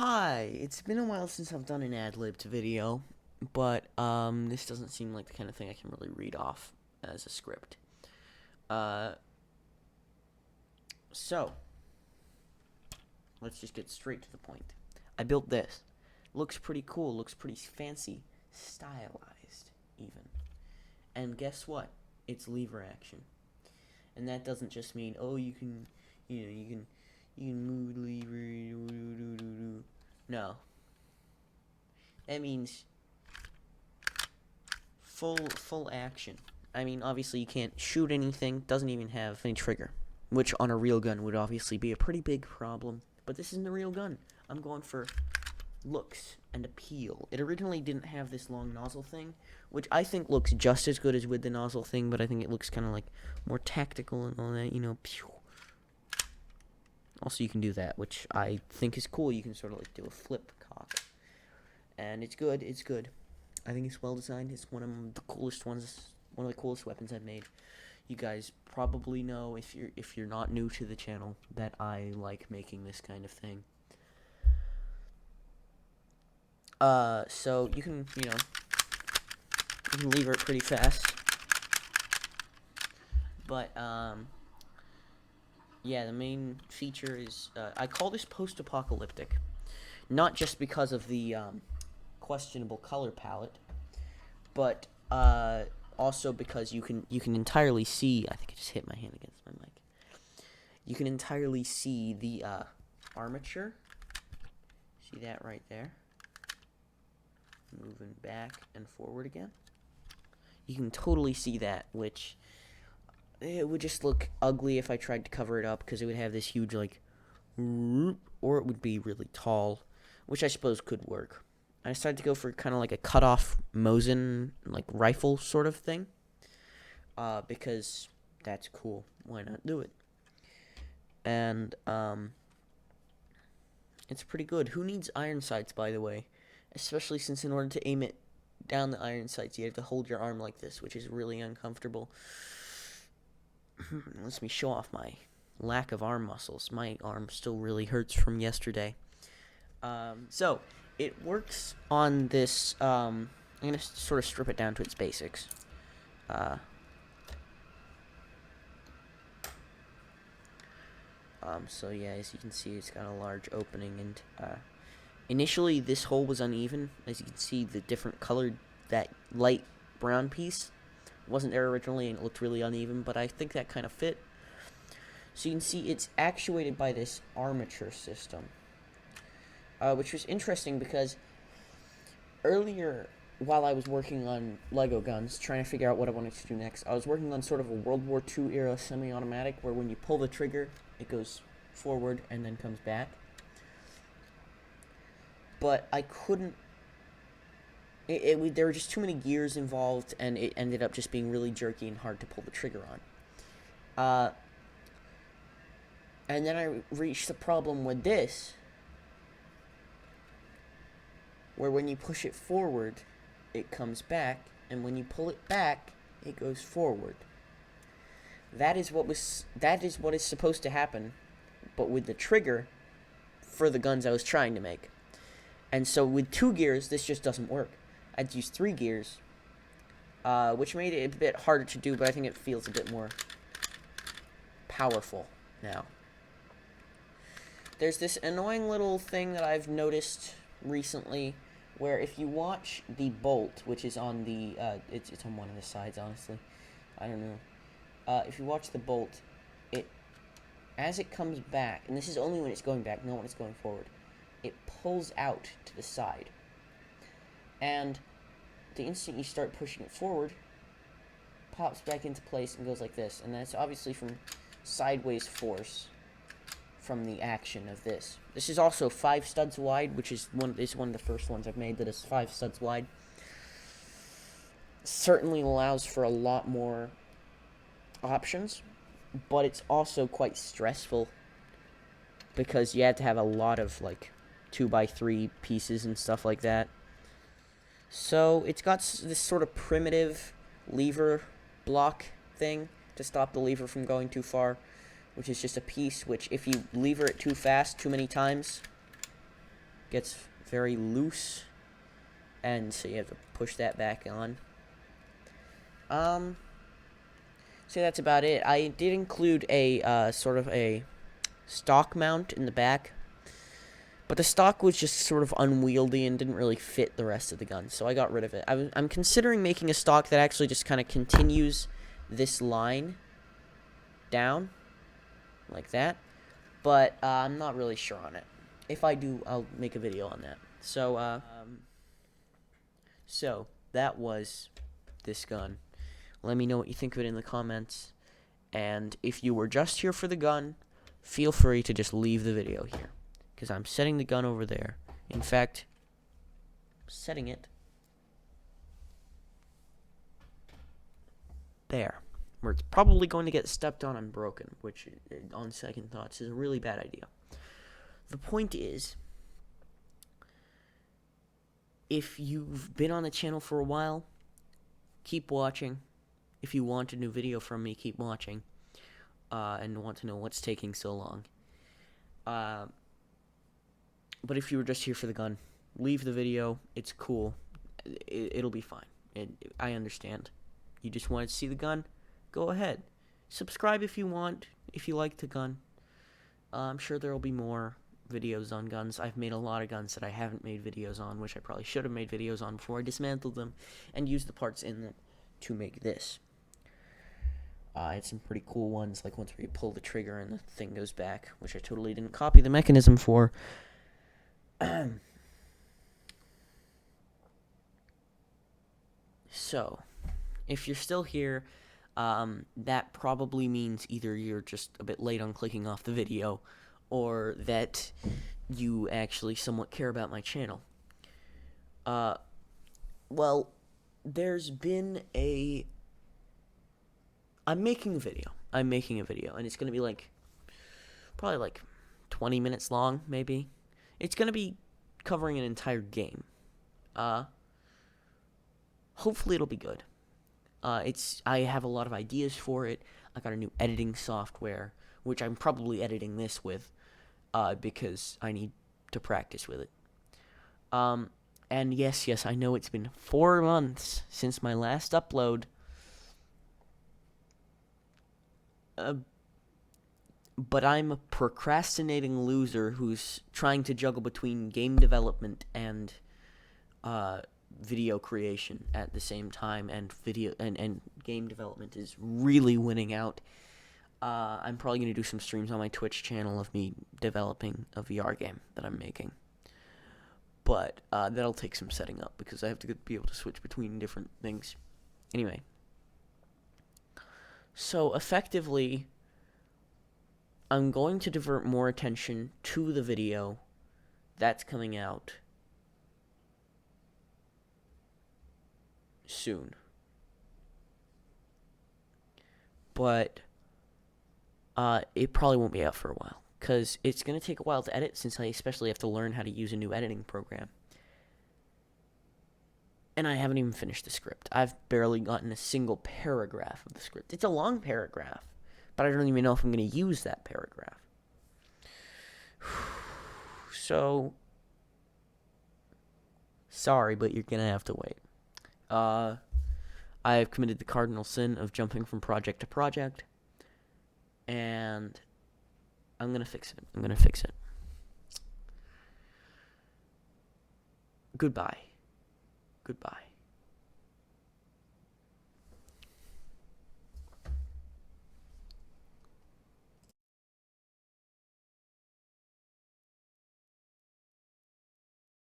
Hi, it's been a while since I've done an ad-libbed video, but this doesn't seem like the kind of thing I can really read off as a script. Uh, so let's just get straight to the point. I built this. Looks pretty cool. Looks pretty fancy, stylized even. And guess what? It's lever action, and that doesn't just mean you can move the lever. No, that means full action. I mean, obviously you can't shoot anything, doesn't even have any trigger, which on a real gun would obviously be a pretty big problem. But this isn't a real gun. I'm going for looks and appeal. It originally didn't have this long nozzle thing, which I think looks just as good as with the nozzle thing, but I think it looks kind of like more tactical and all that, Pew. Also, you can do that, which I think is cool. You can sort of like do a flip cock, and it's good. It's good. I think it's well designed. It's one of the coolest ones. One of the coolest weapons I've made. You guys probably know, if you're not new to the channel, that I like making this kind of thing. So you can lever it pretty fast. But yeah, the main feature is I call this post-apocalyptic, not just because of the questionable color palette, but also because you can entirely see. I think I just hit my hand against my mic. You can entirely see the armature. See that right there? Moving back and forward again. You can totally see that, which it would just look ugly if I tried to cover it up, because it would have this huge or it would be really tall, which I suppose could work. I decided to go for kind of like a cut-off Mosin like rifle sort of thing, because that's cool. Why not do it? And it's pretty good. Who needs iron sights, by the way? Especially since in order to aim it down the iron sights, you have to hold your arm like this, which is really uncomfortable. Lets me show off my lack of arm muscles. My arm still really hurts from yesterday. So it works on this. I'm gonna sort of strip it down to its basics. So yeah, as you can see, it's got a large opening, and initially this hole was uneven. As you can see, the different colored, that light brown piece wasn't there originally, and it looked really uneven, but I think that kind of fit. So you can see it's actuated by this armature system, which was interesting because earlier, while I was working on Lego guns, trying to figure out what I wanted to do next, I was working on sort of a World War II era semi-automatic, where when you pull the trigger, it goes forward and then comes back. But I couldn't. There were just too many gears involved, and it ended up just being really jerky and hard to pull the trigger on. And then I reached the problem with this, where when you push it forward, it comes back, and when you pull it back, it goes forward. That is what is supposed to happen, but with the trigger for the guns I was trying to make. And so with 2 gears, this just doesn't work. I had to use 3 gears, which made it a bit harder to do, but I think it feels a bit more powerful now. There's this annoying little thing that I've noticed recently, where if you watch the bolt, which is on the, it's on one of the sides, honestly. I don't know. If you watch the bolt, as it comes back, and this is only when it's going back, not when it's going forward, it pulls out to the side. And the instant you start pushing it forward, pops back into place and goes like this. And that's obviously from sideways force from the action of this. This is also 5 studs wide, which is one of the first ones I've made that is 5 studs wide. Certainly allows for a lot more options, but it's also quite stressful because you have to have a lot of like 2x3 pieces and stuff like that. So it's got this sort of primitive lever block thing to stop the lever from going too far, which is just a piece which, if you lever it too fast, too many times, gets very loose, and so you have to push that back on. So that's about it. I did include a sort of a stock mount in the back, but the stock was just sort of unwieldy and didn't really fit the rest of the gun, so I got rid of it. I'm considering making a stock that actually just kind of continues this line down, like that, but I'm not really sure on it. If I do, I'll make a video on that. So that was this gun. Let me know what you think of it in the comments, and if you were just here for the gun, feel free to just leave the video here, because I'm setting the gun over there. In fact, setting it there, where it's probably going to get stepped on and broken, which, on second thoughts, is a really bad idea. The point is, if you've been on the channel for a while, keep watching. If you want a new video from me, keep watching, and want to know what's taking so long. But if you were just here for the gun, leave the video. It's cool. It'll be fine. I understand. You just wanted to see the gun? Go ahead. Subscribe if you want, if you like the gun. I'm sure there will be more videos on guns. I've made a lot of guns that I haven't made videos on, which I probably should have made videos on before I dismantled them and used the parts in them to make this. I had some pretty cool ones, like ones where you pull the trigger and the thing goes back, which I totally didn't copy the mechanism for. So, if you're still here, that probably means either you're just a bit late on clicking off the video, or that you actually somewhat care about my channel. Well, there's been I'm making a video, and it's going to be probably 20 minutes long, maybe. It's going to be covering an entire game. Hopefully it'll be good. I have a lot of ideas for it. I got a new editing software, which I'm probably editing this with, because I need to practice with it. And yes, I know it's been 4 months since my last upload. But I'm a procrastinating loser who's trying to juggle between game development and video creation at the same time, and game development is really winning out. I'm probably going to do some streams on my Twitch channel of me developing a VR game that I'm making. But that'll take some setting up, because I have to be able to switch between different things. Anyway. So, effectively, I'm going to divert more attention to the video that's coming out soon. But it probably won't be out for a while, because it's going to take a while to edit, since I especially have to learn how to use a new editing program. And I haven't even finished the script. I've barely gotten a single paragraph of the script. It's a long paragraph, but I don't even know if I'm going to use that paragraph. So, sorry, but you're going to have to wait. I have committed the cardinal sin of jumping from project to project, and I'm going to fix it. Goodbye.